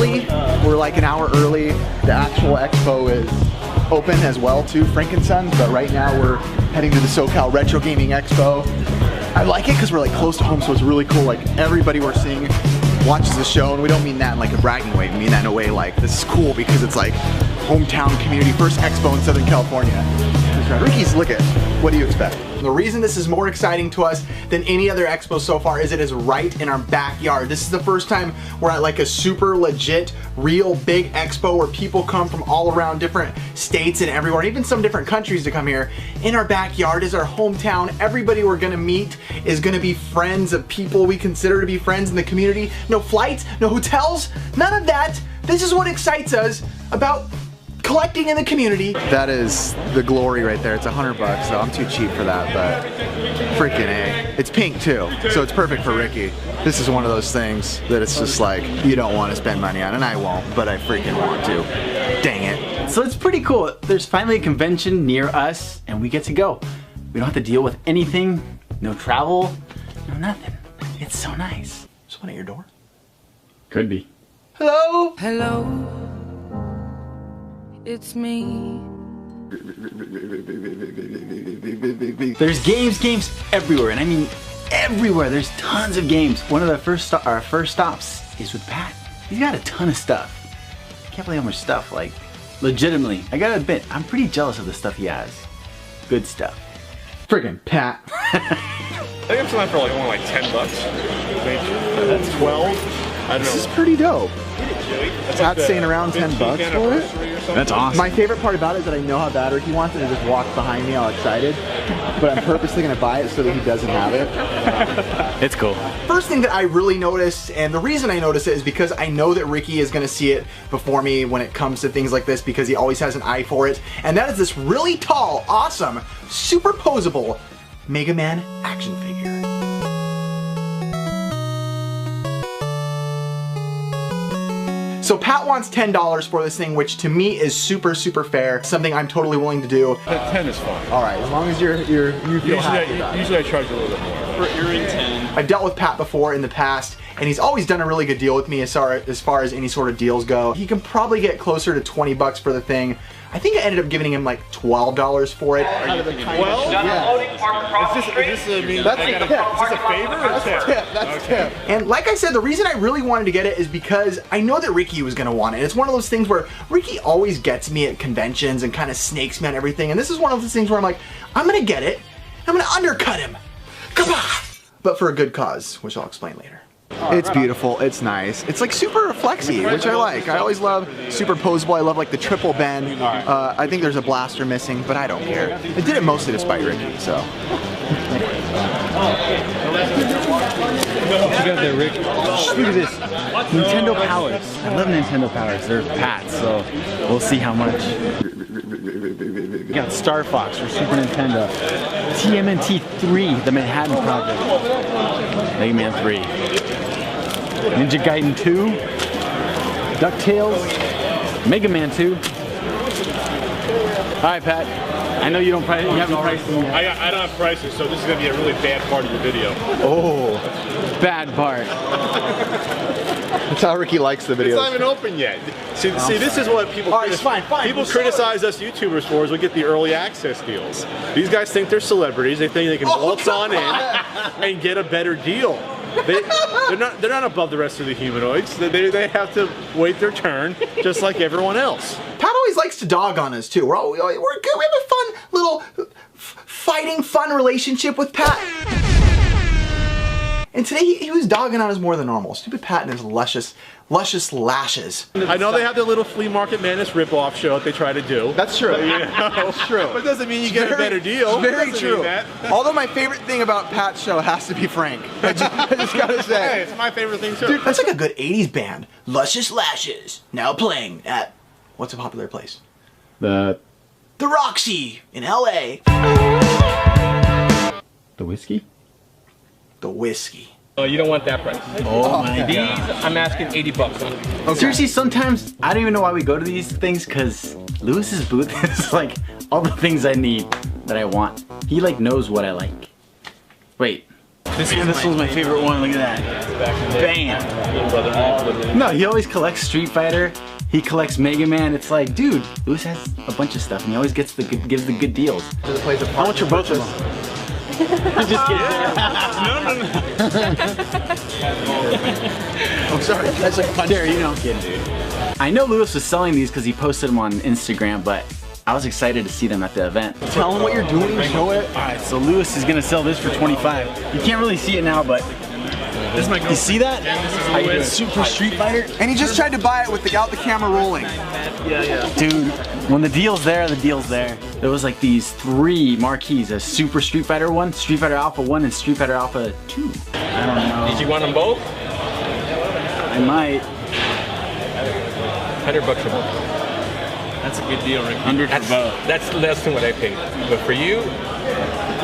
early. We're like an hour early. The actual expo is open as well too, Frankenstein's, but right now we're heading to the SoCal Retro Gaming Expo. I like it because we're like close to home, so it's really cool. Like everybody we're seeing watches the show, and we don't mean that in like a bragging way. We mean that in a way like this is cool because it's like hometown community, first expo in Southern California. Ricky's, look at, what do you expect? The reason this is more exciting to us than any other expo so far is it is right in our backyard. This is the first time we're at like a super legit, real big expo where people come from all around different states and everywhere, even some different countries to come here. In our backyard is our hometown. Everybody we're gonna meet is gonna be friends of people we consider to be friends in the community. No flights, no hotels, none of that. This is what excites us about collecting in the community. That is the glory right there. It's $100 so I'm too cheap for that, but freaking A. It's pink too, so it's perfect for Ricky. This is one of those things that it's just like, you don't want to spend money on, and I won't, but I freaking want to. Dang it. So it's pretty cool. There's finally a convention near us, and we get to go. We don't have to deal with anything, no travel, no nothing. It's so nice. Someone at your door? Could be. Hello? Hello. It's me. There's games everywhere, and I mean everywhere. There's tons of games. One of the our first stops is with Pat. He's got a ton of stuff. I can't believe how much stuff, like, legitimately. I gotta admit, I'm pretty jealous of the stuff he has. Good stuff. Friggin' Pat. I think I'm selling for like only like $10. That's 12. I don't know. This is pretty dope. Pat's saying around $10 for it. That's awesome. My favorite part about it is that I know how bad Ricky wants it and just walks behind me all excited. But I'm purposely gonna buy it so that he doesn't have it. It's cool. First thing that I really noticed, and the reason I notice it is because I know that Ricky is gonna see it before me when it comes to things like this because he always has an eye for it. And that is this really tall, awesome, super posable Mega Man action figure. So Pat wants $10 for this thing, which to me is super fair. Something I'm totally willing to do. But 10 is fine. All right, as long as you feel happy about it. Usually I charge a little bit more. You're in 10. I've dealt with Pat before in the past, and he's always done a really good deal with me as far as any sort of deals go. He can probably get closer to 20 bucks for the thing. I think I ended up giving him like $12 for it. Well, yeah. Is this That's a tip. Is this a favor or a tip? That's a tip. And like I said, the reason I really wanted to get it is because I know that Ricky was gonna want it. It's one of those things where Ricky always gets me at conventions and kind of snakes me on everything. And this is one of those things where I'm like, I'm gonna get it. I'm gonna undercut him. Kabah! But for a good cause, which I'll explain later. It's beautiful, it's nice. It's like super reflexy, which I like. I always love super posable. I love like the triple bend. I think there's a blaster missing, but I don't care. I did it mostly to spite Ricky, so. What you got there, Rick? Look at this. Nintendo Powers. I love Nintendo Powers. They're Pat's, so we'll see how much. We got Star Fox for Super Nintendo. TMNT 3, the Manhattan Project. Mega Man 3. Ninja Gaiden 2. DuckTales. Mega Man 2. Alright, Pat. I know you don't price. You haven't priced them yet. I don't have prices, so this is going to be a really bad part of your video. Oh. Bad part. That's how Ricky likes the videos. It's not even open yet. See, this is what people people criticize us YouTubers for is we get the early access deals. These guys think they're celebrities. They think they can waltz on in and get a better deal. They're not above the rest of the humanoids. They have to wait their turn, just like everyone else. Pat always likes to dog on us too. We're good. We have a fun little fighting fun relationship with Pat. And today he was dogging on us more than normal. Stupid Pat and his luscious lashes. I know they have the little Flea Market Madness ripoff show that they try to do. That's true. That's true. But it doesn't mean you get a better deal. It's very true. Although my favorite thing about Pat's show has to be Frank. I just gotta say. Hey, it's my favorite thing too. Dude, that's like a good 80s band. Luscious Lashes. Now playing at, what's a popular place? The Roxy in LA. The whiskey? The whiskey. Oh, you don't want that price. Oh my These, god. I'm asking 80 bucks on. Okay. Seriously, sometimes I don't even know why we go to these things because Lewis's booth is like all the things I need that I want. He like knows what I like. Wait. This one's my favorite one. Look at that. Bam. No, he always collects Street Fighter. He collects Mega Man. It's like, dude, Lewis has a bunch of stuff, and he always gives the good deals. How much are both of them? Just kidding. I'm sorry. That's like punch. Jerry, you don't get, dude. I know Lewis was selling these because he posted them on Instagram, but I was excited to see them at the event. Tell him what you're doing, show it. Alright, so Lewis is gonna sell this for 25. You can't really see it now, but this is my girl. You see that? Super Street Fighter. And he just tried to buy it without the camera rolling. Yeah. Dude, when the deal's there, the deal's there. There was like these 3 marquees, a Super Street Fighter 1, Street Fighter Alpha 1, and Street Fighter Alpha 2. I don't know. Did you want them both? I might. $100 for both. That's a good deal, Ricky. 100 for both. That's less than what I paid. But for you,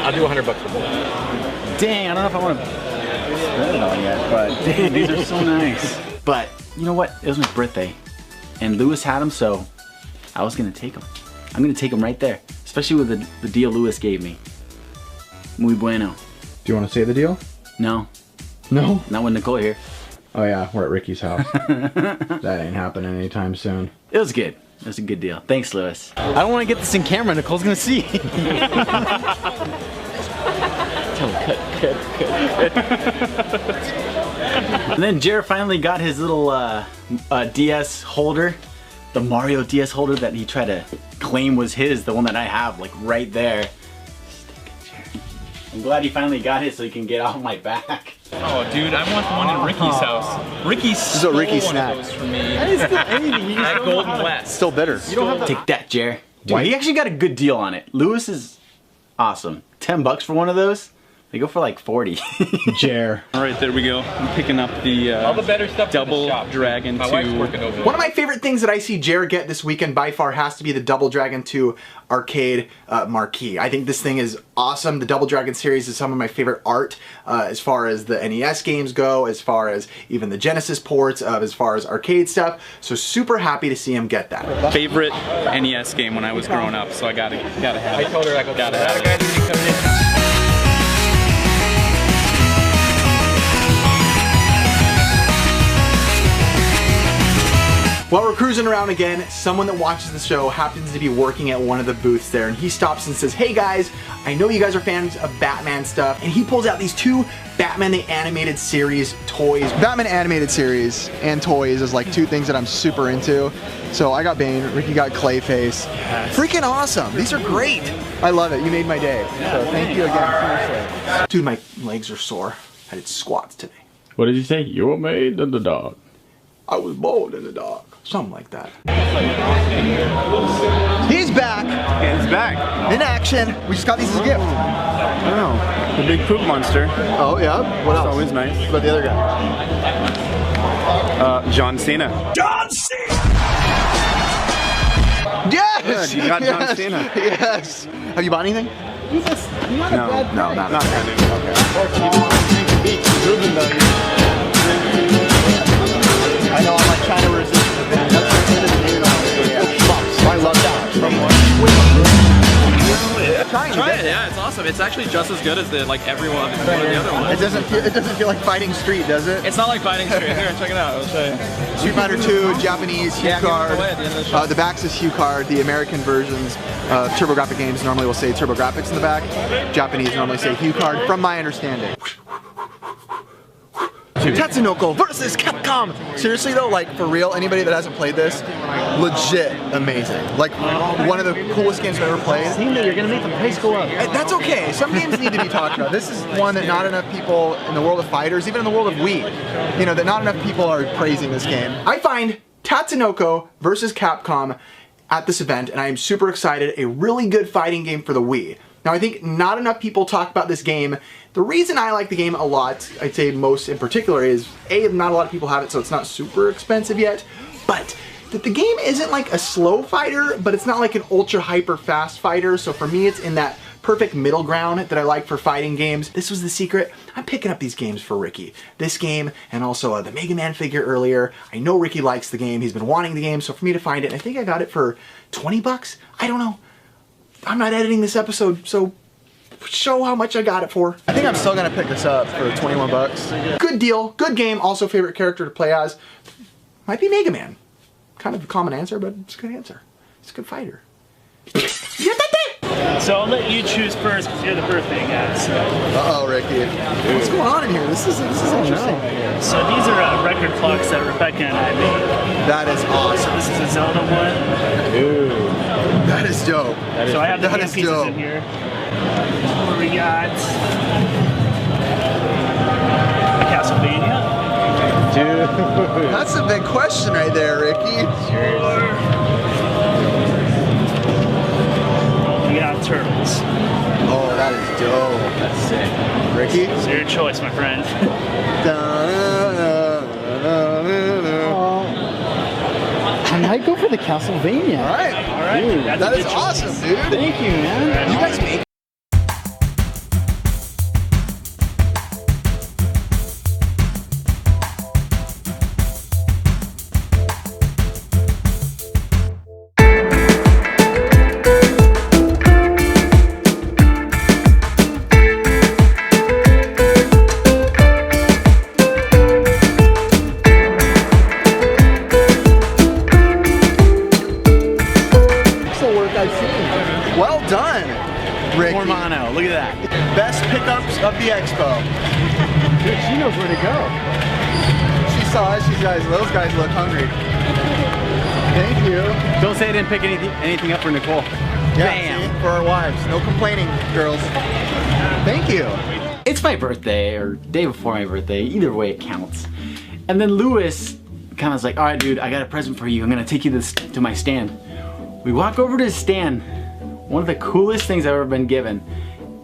I'll do $100 for both. Dang, I don't know if I want to spread it all yet, but dang, these are so nice. But you know what? It was my birthday, and Lewis had them, so I was gonna take them. I'm gonna take them right there, especially with the deal Lewis gave me. Muy bueno. Do you want to say the deal? No. No? Not with Nicole here. Oh yeah, we're at Ricky's house. That ain't happening anytime soon. It was good. It was a good deal. Thanks, Lewis. I don't want to get this in camera. Nicole's gonna see. And then Jared finally got his little DS holder, the Mario DS holder that he tried to claim was his, the one that I have, like right there. I'm glad he finally got it so he can get off my back. Oh, dude, I want the one in Ricky's house. Ricky stole Ricky one snack. of those from me at Golden West. Still bitter. You don't have to take that, Jared. Dude, he actually got a good deal on it. Lewis is awesome. $10 for one of those. They go for like 40. Jer. All right, there we go. I'm picking up the, All the better stuff Double shop, Dragon 2. My wife's working over there. One of my favorite things that I see Jared get this weekend by far has to be the Double Dragon 2 arcade marquee. I think this thing is awesome. The Double Dragon series is some of my favorite art as far as the NES games go, as far as even the Genesis ports, as far as arcade stuff. So super happy to see him get that. Favorite NES game when I was growing up, so I gotta have it. I told her I go, Gotta have it. While we're cruising around again, someone that watches the show happens to be working at one of the booths there, and he stops and says, "Hey guys, I know you guys are fans of Batman stuff," and he pulls out these 2 Batman the Animated Series toys. Batman Animated Series and toys is like 2 things that I'm super into. So I got Bane, Ricky got Clayface. Yes. Freaking awesome. These are great. I love it. You made my day. So thank you again. Seriously. Dude, my legs are sore. I did squats today. What did you say? You were made in the dark. I was born in the dark. Something like that. He's back. And it's back. In action. We just got these as a gift. I don't know. The big poop monster. Oh, yeah. What else? Always nice. What about the other guy? John Cena. John Cena! Yes! Good, you got John Cena. Yes. Have you bought anything? No, not bad. I know, I'm like trying to resist the bit. I love that. Try it, yeah, it's awesome. It's actually just as good as the every one of the other ones. It doesn't feel like Fighting Street, does it? It's not like Fighting Street. Here, check it out. I'll show you. Street Fighter 2, Japanese hue Yeah, card. give it away at the end of the show. The back's is hue card. The American versions of TurboGrafx games normally will say TurboGrafx in the back. Japanese normally say hue card, from my understanding. Tatsunoko versus Capcom. Seriously though, like for real, anybody that hasn't played this, legit amazing. Like one of the coolest games I've ever played. You're gonna make the price go up. That's okay. Some games need to be talked about. This is one that not enough people in the world of fighters, even in the world of Wii, you know, that not enough people are praising this game. I find Tatsunoko versus Capcom at this event, and I am super excited. A really good fighting game for the Wii. Now I think not enough people talk about this game. The reason I like the game a lot, I'd say most in particular, is A, not a lot of people have it, so it's not super expensive yet, but that the game isn't like a slow fighter, but it's not like an ultra hyper fast fighter, so for me it's in that perfect middle ground that I like for fighting games. This was the secret. I'm picking up these games for Ricky. This game, and also the Mega Man figure earlier. I know Ricky likes the game, he's been wanting the game, so for me to find it, I think I got it for 20 bucks? I don't know. I'm not editing this episode, so show how much I got it for. I think I'm still gonna pick this up for 21 bucks. Good deal, good game. Also favorite character to play as might be Mega Man. Kind of a common answer, but it's a good answer. He's a good fighter. So I'll let you choose first because you're the birthday guy. So. Uh-oh, Ricky. What's going on in here? This is interesting. So these are record clocks that Rebecca and I made. That is awesome. This is a Zelda one. Ooh. That is dope. So I have the that hand is pieces dope. in here. What we got? Castlevania. Dude. That's a big question right there, Ricky. We got Turtles. Oh, that is dope. That's sick. Ricky? It's your choice, my friend. I might go for the Castlevania. All right. Dude, That is awesome, dude. Thank you, man. You guys make well done, Ricky. More mono. Look at that. Best pickups of the expo. Dude, she knows where to go. She saw us. Those guys look hungry. Thank you. Don't say I didn't pick anything up for Nicole. Yeah, Bam. see, for our wives. No complaining, girls. Thank you. It's my birthday, or day before my birthday. Either way, it counts. And then Lewis kind of was like, all right, dude, I got a present for you. I'm going to take you to my stand. We walk over to his stand. One of the coolest things I've ever been given.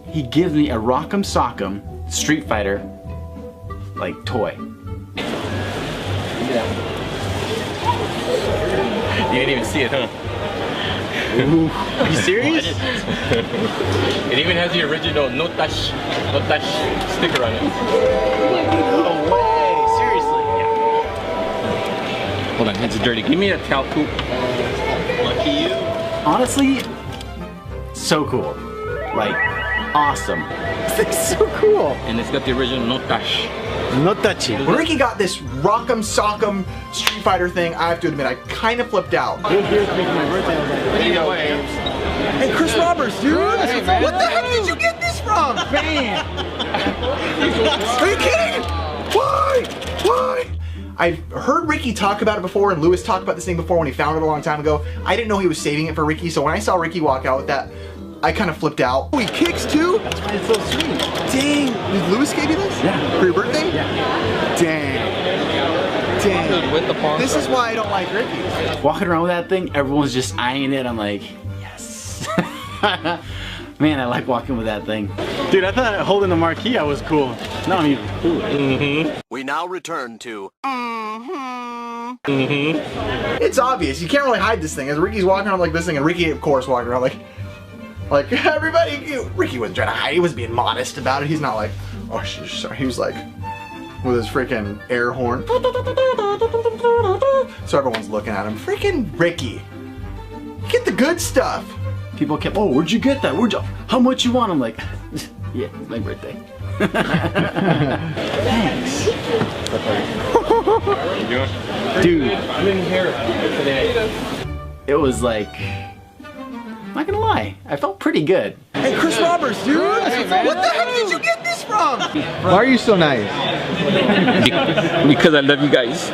He gives me a Rock'em Sock'em Street Fighter, like, toy. Yeah. You didn't even see it, huh? Ooh. Are you serious? It even has the original no touch sticker on it. No way. Seriously? Hold on, it's dirty. Give me a towel poop. Lucky you. Honestly, so cool. Like, awesome. It's so cool. And it's got the original no touch. No touchy. When Ricky got this Rock'em Sock'em Street Fighter thing, I have to admit, I kind of flipped out. Here to make my birthday. I was like, There you go. Hey, Chris Roberts, dude! What the heck did you get this from? bam! Are you kidding? Why? Why? I've heard Ricky talk about it before, and Lewis talked about this thing before when he found it a long time ago. I didn't know he was saving it for Ricky, so when I saw Ricky walk out with that, I kind of flipped out. Oh, he kicks too? That's why it's so sweet. Dang. Did Lewis gave you this? Yeah. For your birthday? Yeah. Dang. Dang. With the pawn. This is why I don't like Ricky. Walking around with that thing, everyone's just eyeing it. I'm like, yes. Man, I like walking with that thing. Dude, I thought holding the marquee I was cool. Now I'm even cooler. Mm-hmm. We now return to It's obvious. You can't really hide this thing. As Ricky's walking around like this thing, and Ricky, of course, walking around like everybody. Ricky wasn't trying to hide. He was being modest about it. He's not like, oh, sorry. He was like, with his freaking air horn. So everyone's looking at him. Freaking Ricky. Get the good stuff. People kept, oh, where'd you get that? How much you want? I'm like, yeah, it's my birthday. Thanks. Dude, I'm in here today. it was like, I'm not gonna lie, I felt pretty good. Hey, Chris Roberts, dude. What the heck did you get this from? Why are you so nice? Because I love you guys.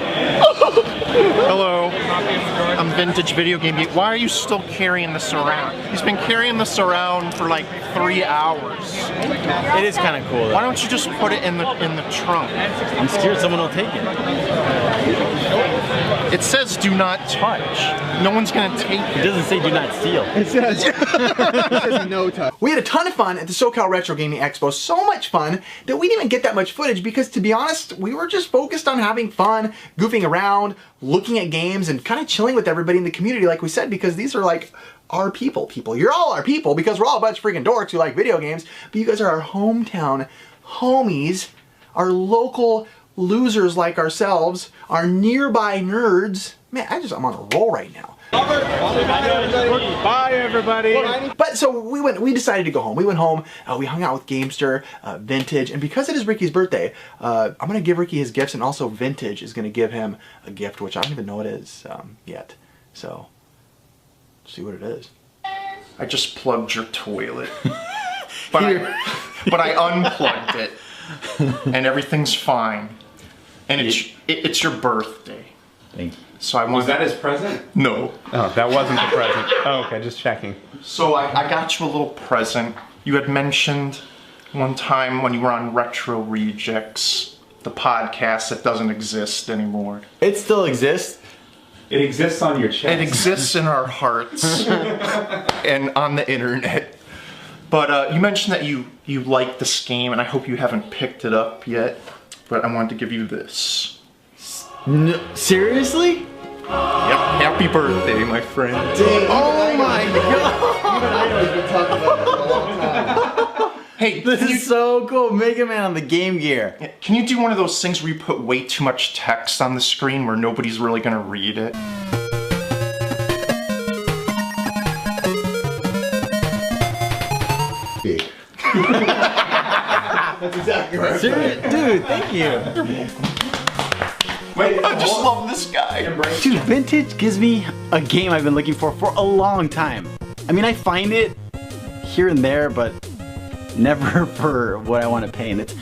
Hello, I'm Vintage Video Game Geek. Why are you still carrying this around? He's been carrying this around for like 3 hours. It is kind of cool though. Why don't you just put it in the trunk? I'm scared someone will take it. It says do not touch. No one's gonna take It it. doesn't say do not steal. It says no touch. We had a ton of fun at the SoCal Retro Gaming Expo. So much fun that we didn't even get that much footage because, to be honest, we were just focused on having fun, goofing around, looking at games, and kind of chilling with everybody in the community, like we said, because these are like our people. You're all our people because we're all a bunch of freaking dorks who like video games, but you guys are our hometown homies, our local losers like ourselves, our nearby nerds. Man, I'm on a roll right now. Bye, everybody. But so we decided to go home. We went home, we hung out with Gamester, Vintage, and because it is Ricky's birthday, I'm gonna give Ricky his gifts, and also Vintage is gonna give him a gift, which I don't even know what it is yet. So, see what it is. I just plugged your toilet. but I unplugged it. And everything's fine. And it's your birthday. Thank you. So I Was that his present? No. Oh, that wasn't the present. Oh, okay, just checking. So I got you a little present. You had mentioned one time when you were on Retro Rejects, the podcast that doesn't exist anymore. It still exists. It exists on your chest. It exists in our hearts and on the internet. But you mentioned that you like this game, and I hope you haven't picked it up yet. But I wanted to give you this. No, seriously? Yep. Happy birthday, my friend. Oh my god! Even I know you've been talking about that for a long time. Hey, This is so cool. Mega Man on the Game Gear. can you do one of those things where you put way too much text on the screen where nobody's really gonna read it? Big. That's exactly right. Dude, thank you. Wait, I just love this guy. Dude, Vintage gives me a game I've been looking for a long time. I mean, I find it here and there, but never for what I want to pay. And it's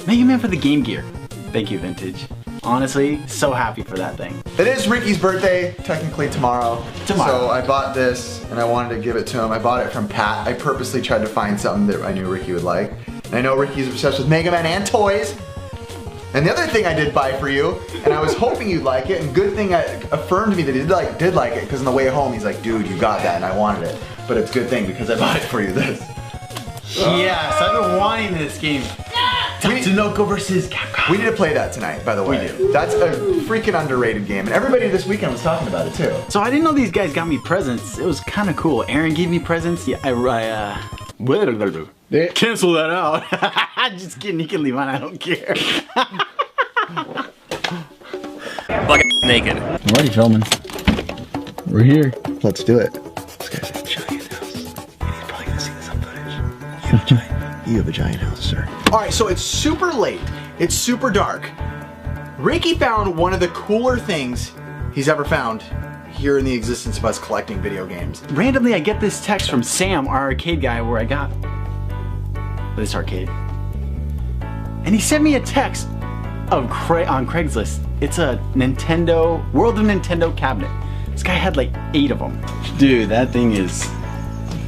Mega Man for the Game Gear. Thank you, Vintage. Honestly, so happy for that thing. It is Ricky's birthday, technically tomorrow. So I bought this and I wanted to give it to him. I bought it from Pat. I purposely tried to find something that I knew Ricky would like. And I know Ricky's obsessed with Mega Man and toys. And the other thing I did buy for you, and I was hoping you'd like it, and good thing affirmed me that he did like it, because on the way home he's like, dude, you got that, and I wanted it. But it's a good thing because I bought it for you, this. Yes, I've been wanting this game. Tatsunoko versus Capcom. We need to play that tonight, by the way. We do. That's a freaking underrated game, and everybody this weekend was talking about it too. So I didn't know these guys got me presents. It was kind of cool. Aaron gave me presents. Yeah, cancel that out. Just kidding, you can leave on, I don't care. Fucking naked. I'm already filming. We're here. Let's do it. This guy's a giant house. And he's probably gonna see this on footage. You have a giant house, sir. Alright, so it's super late. It's super dark. Ricky found one of the cooler things he's ever found here in the existence of us collecting video games. Randomly, I get this text from Sam, our arcade guy, where I got this arcade. And he sent me a text of on Craigslist. It's a Nintendo, World of Nintendo cabinet. This guy had like 8 of them. Dude, that thing is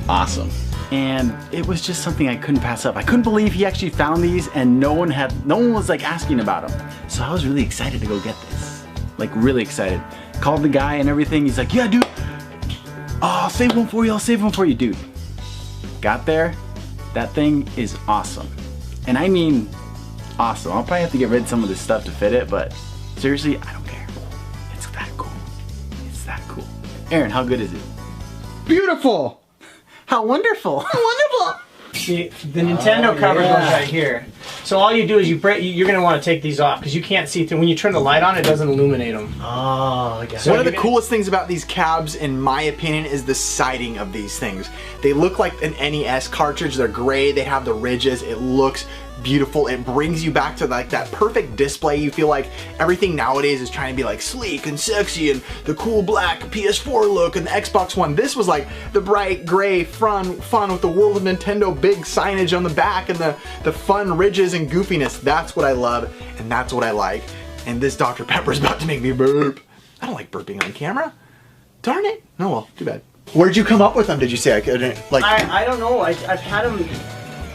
awesome. And it was just something I couldn't pass up. I couldn't believe he actually found these and no one was like asking about them. So I was really excited to go get this. Like really excited. Called the guy and everything. He's like, yeah, dude. Oh, I'll save one for you. I'll save one for you, dude. Got there. That thing is awesome. And I mean awesome. I'll probably have to get rid of some of this stuff to fit it, but seriously, I don't care. It's that cool. It's that cool. Aaron, how good is it? Beautiful! How wonderful. Wonderful! See, the Nintendo cover goes right here. So all you do is you're going to want to take these off because you can't see through. When you turn the light on, it doesn't illuminate them. Oh, I got So one of the coolest things about these cabs, in my opinion, is the siding of these things. They look like an NES cartridge. They're gray. They have the ridges. It looks beautiful. It brings you back to like that perfect display. You feel like everything nowadays is trying to be like sleek and sexy and the cool black PS4 look and the Xbox One. This was like the bright gray fun with the World of Nintendo big signage on the back and the fun ridges and goofiness. That's what I love and that's what I like. And this Dr. Pepper's about to make me burp. I don't like burping on camera. Darn it. Oh well, too bad. Where'd you come up with them, did you say? I couldn't, like... I don't know. I've had them...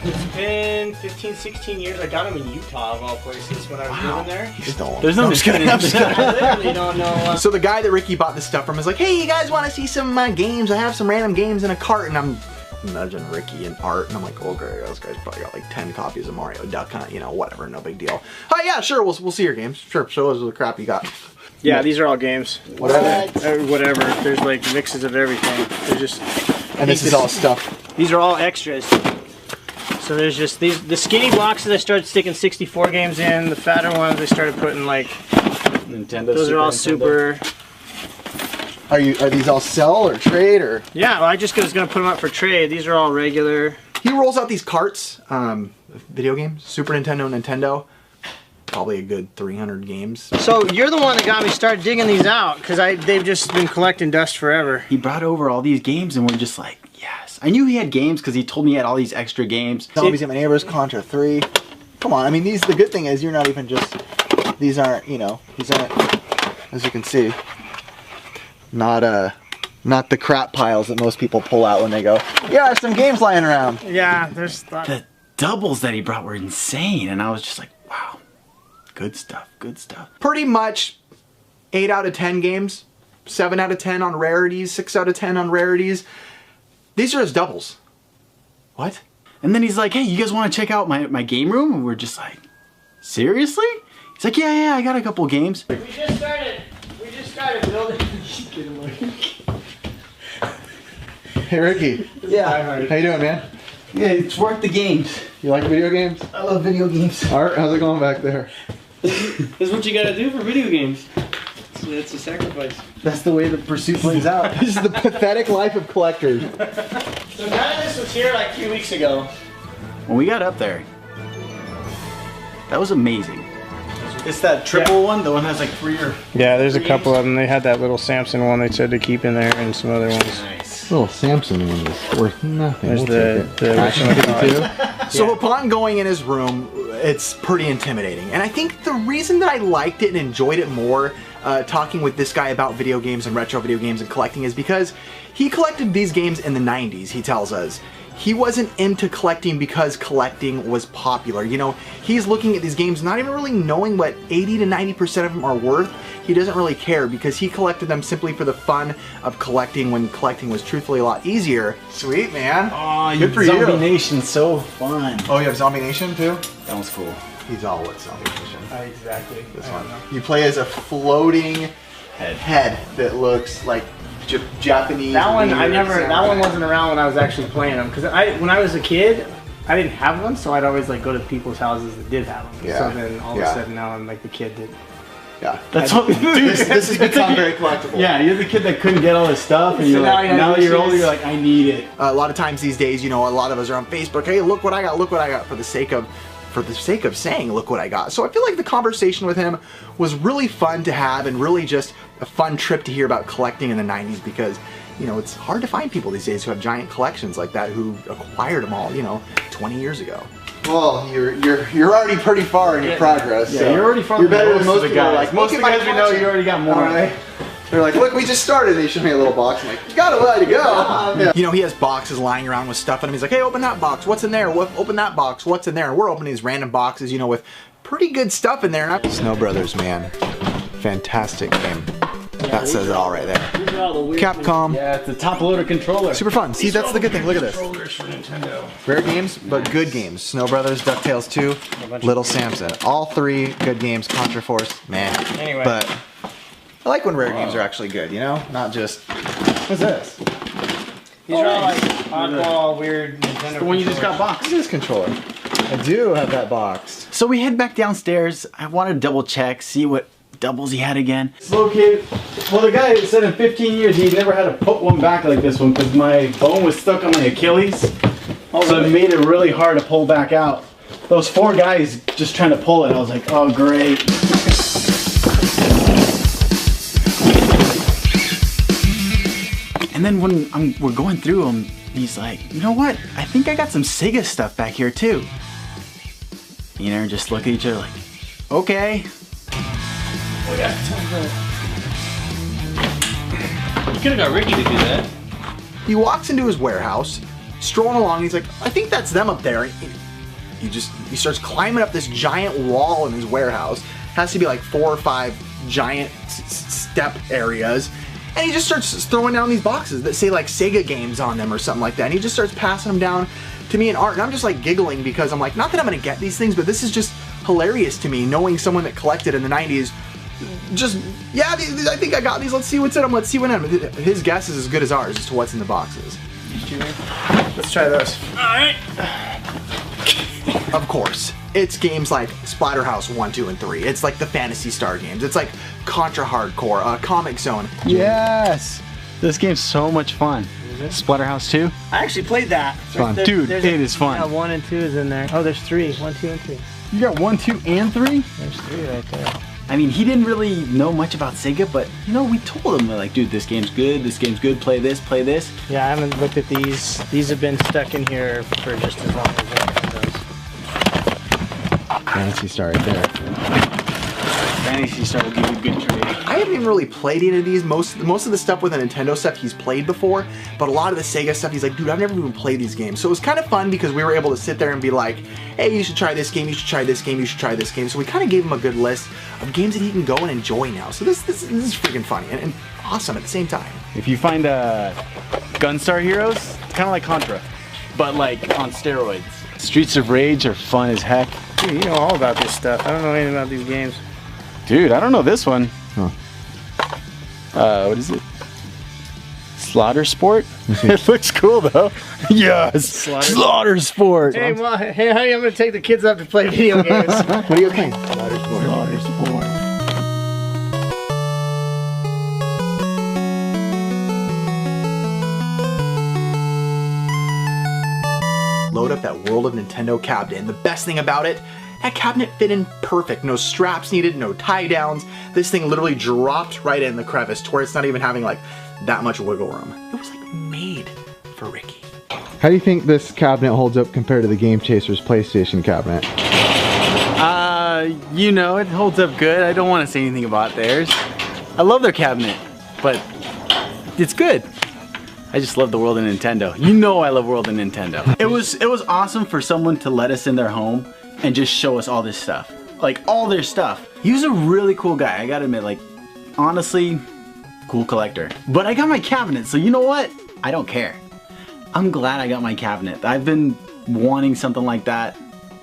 It's been 15, 16 years. I got them in Utah of all places when I was living there. You stole them. There's no I'm just kidding. I literally don't know. So the guy that Ricky bought this stuff from is like, hey, you guys want to see some games? I have some random games in a cart. And I'm imagining Ricky and art. And I'm like, oh, great. This guy's probably got like 10 copies of Mario Duck Hunt. You know, whatever. No big deal. Oh, yeah, sure. We'll see your games. Sure. Show us the crap you got. Yeah, these are all games. Whatever. Whatever. There's like mixes of everything. They're just... And this is all stuff. These are all extras. So there's just these, the skinny boxes I started sticking 64 games in, the fatter ones I started putting like, Nintendo. those are all super, Are these all sell or trade or? Yeah, well, I just was gonna put them up for trade. These are all regular. He rolls out these carts, video games, Super Nintendo. Probably a good 300 games. So you're the one that got me started digging these out because they've just been collecting dust forever. He brought over all these games and we're just like, yes. I knew he had games because he told me he had all these extra games. Zombies at My Neighbors, Contra 3. Come on, I mean, the good thing is you're not even just, these aren't, you know, these aren't, as you can see, not the crap piles that most people pull out when they go, yeah, there's some games lying around. Yeah, there's... The doubles that he brought were insane and I was just like, wow. Good stuff, good stuff. Pretty much 8 out of 10 games, 7 out of 10 on rarities, 6 out of 10 on rarities. These are his doubles. What? And then he's like, hey, you guys want to check out my game room? And we're just like, seriously? He's like, yeah, I got a couple games. We just started building. Hey Ricky. Yeah. How you doing, man? Yeah, it's worth the games. You like video games? I love video games. Art, how's it going back there? This is what you gotta do for video games. It's a sacrifice. That's the way the pursuit plays out. This is the pathetic life of collectors. So none of this was here like 3 weeks ago. When we got up there, that was amazing. It's that triple one, the one that's like 3 or... Yeah, there's a couple of them. They had that little Samson one they said to keep in there and some other ones. Nice. Little Samson one is worth nothing. There's the So upon going in his room, it's pretty intimidating. And I think the reason that I liked it and enjoyed it more, talking with this guy about video games and retro video games and collecting, is because he collected these games in the 90s, he tells us. He wasn't into collecting because collecting was popular. You know, he's looking at these games not even really knowing what 80 to 90% of them are worth. He doesn't really care because he collected them simply for the fun of collecting when collecting was truthfully a lot easier. Sweet, man. Oh, good for Zombie you. Nation's so fun. Oh, you have Zombie Nation too? That was cool. He's all with Zombie Nation. Exactly. This one. You play as a floating head that looks like Japanese. That one I weird never. sound. That one wasn't around when I was actually playing them because when I was a kid, I didn't have one, so I'd always like go to people's houses that did have them. Yeah. So then all of a sudden now I'm like the kid that. Yeah. That's what, dude. This has become very collectible. Yeah, you're the kid that couldn't get all this stuff, and So you're like, now that you're older, issues. you're like, I need it. A lot of times these days, you know, a lot of us are on Facebook. Hey, look what I got! Look what I got! For the sake of saying, look what I got. So I feel like the conversation with him was really fun to have, and really just a fun trip to hear about collecting in the 90s, because, you know, it's hard to find people these days who have giant collections like that, who acquired them all, you know, 20 years ago. Well, you're already pretty far in your progress. Yeah, so you're already farther you're better than most of the people. guys. Like, Most of the look at guys my we know, collection. you already got more. Right. They're like, look, we just started. They showed me a little box. I'm like, you got a way to go. Yeah. You know, he has boxes lying around with stuff in them. He's like, hey, open that box. What's in there? Open that box. What's in there? And we're opening these random boxes, you know, with pretty good stuff in there. Snow Brothers, man. Fantastic game. That says it all right there. Capcom. Yeah, it's a top loader controller. Super fun. See, that's the good thing. Look at this. Controllers for Nintendo. Rare games, but good games. Snow Brothers, DuckTales 2, Little Samson. All 3 good games. Contra Force, man. Anyway. But I like when rare games are actually good, you know? Not just, what's this? These are all like oddball, weird Nintendo. The one you just got boxed. What's this controller? I do have that boxed. So we head back downstairs. I wanted to double check, see what doubles he had again. It's located. Well, the guy said in 15 years he never had to put one back like this one because my bone was stuck on my Achilles. So it made it really hard to pull back out. Those 4 guys just trying to pull it. I was like, oh, great. And then when we're going through them, he's like, you know what? I think I got some Sega stuff back here too. You know, just look at each other like, okay. You could have got Ricky to do that. He walks into his warehouse, strolling along, he's like, I think that's them up there. He starts climbing up this giant wall in his warehouse. Has to be like 4 or 5 giant step areas. And he just starts throwing down these boxes that say like Sega games on them or something like that. And he just starts passing them down to me and Art. And I'm just like giggling because I'm like, not that I'm gonna get these things, but this is just hilarious to me, knowing someone that collected in the 90s. Just, yeah, I think I got these. Let's see what's in them. Let's see what's in them. His guess is as good as ours as to what's in the boxes. Let's try this. Alright. Of course, It's games like Splatterhouse 1, 2, and 3. It's like the Phantasy Star games. It's like Contra Hardcore, Comic Zone. Yes! This game's so much fun. Splatterhouse 2? I actually played that. Fun. Dude, it is fun. Yeah, 1 and 2 is in there. Oh, there's 3. 1, 2, and 3. You got 1, 2, and 3? There's 3 right there. I mean, he didn't really know much about Sega, but, you know, we told him, we're like, dude, this game's good, play this, play this. Yeah, I haven't looked at these. These have been stuck in here for just as long as Nintendo's. Fantasy Star right there. Fantasy Star will give you a good trade. I haven't even really played any of these. Most of the stuff with the Nintendo stuff he's played before, but a lot of the Sega stuff he's like, dude, I've never even played these games. So it was kind of fun because we were able to sit there and be like, hey, you should try this game, you should try this game, you should try this game. So we kind of gave him a good list of games that he can go and enjoy now. So this is freaking funny and awesome at the same time. If you find Gunstar Heroes, it's kind of like Contra, but like on steroids. Streets of Rage are fun as heck. Dude, you know all about this stuff. I don't know anything about these games. Dude, I don't know this one. Huh. What is it? Slaughter Sport? It looks cool though. Yes! Slaughter Sport! Hey, hey, honey, I'm gonna take the kids up to play video games. What are you playing? Slaughter Sport. Slaughter Sport. Load up that World of Nintendo cabinet, and the best thing about it, that cabinet fit in perfect. No straps needed, no tie downs. This thing literally dropped right in the crevice to where it's not even having like that much wiggle room. It was like made for Ricky. How do you think this cabinet holds up compared to the Game Chaser's PlayStation cabinet? You know, it holds up good. I don't want to say anything about theirs. I love their cabinet, but it's good. I just love the World of Nintendo. You know I love World of Nintendo. It was awesome for someone to let us in their home and just show us all this stuff. Like, all their stuff. He was a really cool guy, I gotta admit. Like, honestly, cool collector. But I got my cabinet, so you know what? I don't care. I'm glad I got my cabinet. I've been wanting something like that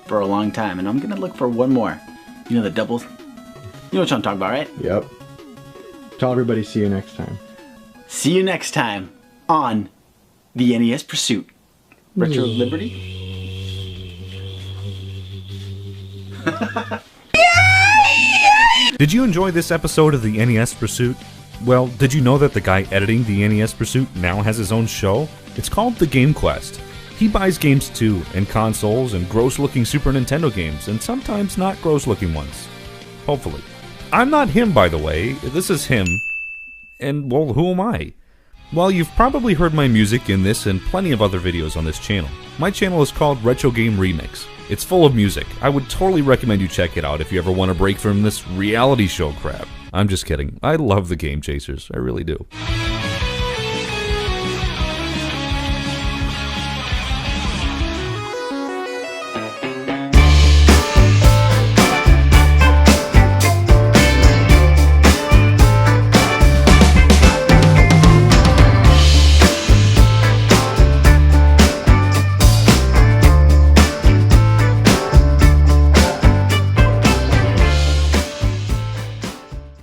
for a long time, and I'm gonna look for one more. You know the doubles? You know what I'm talking about, right? Yep. Tell everybody see you next time. See you next time on the NES Pursuit. Retro Liberty? Did you enjoy this episode of the NES Pursuit? Well, did you know that the guy editing the NES Pursuit now has his own show? It's called The Game Quest. He buys games too, and consoles, and gross-looking Super Nintendo games, and sometimes not gross-looking ones. Hopefully. I'm not him, by the way. This is him. And, well, who am I? Well, you've probably heard my music in this and plenty of other videos on this channel. My channel is called Retro Game Remix. It's full of music. I would totally recommend you check it out if you ever want to break from this reality show crap. I'm just kidding. I love the Game Chasers. I really do.